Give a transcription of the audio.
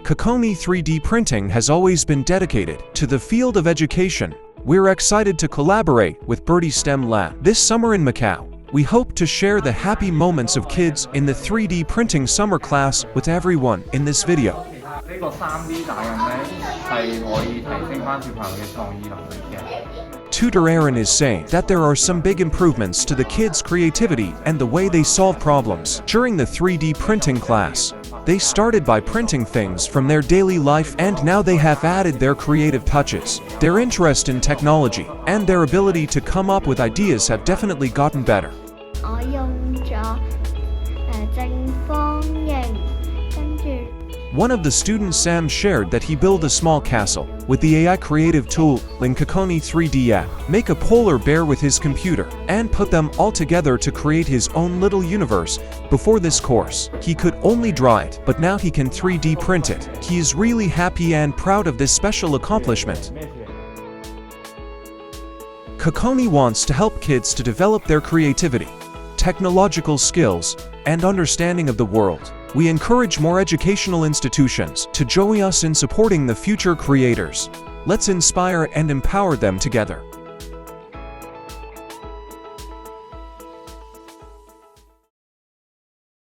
KOKONI 3D printing has always been dedicated to the field of education. We're excited to collaborate with Birdie STEM Lab this summer in Macau. We hope to share the happy moments of kids in the 3D printing summer class with everyone in this video. 呢個3D 打印呢，係可以提升返小朋友嘅創意能力嘅。 Tutor Aaron is saying that there are some big improvements to the kids' creativity and the way they solve problems. During the 3D printing class, they started by printing things from their daily life, and now they have added their creative touches. Their interest in technology and their ability to come up with ideas have definitely gotten better. 我用咗正方形，跟住 One of the students, Sam, shared that he built a small castle with the AI creative tool in KOKONI 3D app. Make a polar bear with his computer and put them all together to create his own little universe. Before this course, he could only draw it, but now he can 3D print it. He is really happy and proud of this special accomplishment. KOKONI wants to help kids to develop their creativity, technological skills, and understanding of the world. We encourage more educational institutions to join us in supporting the future creators. Let's inspire and empower them together.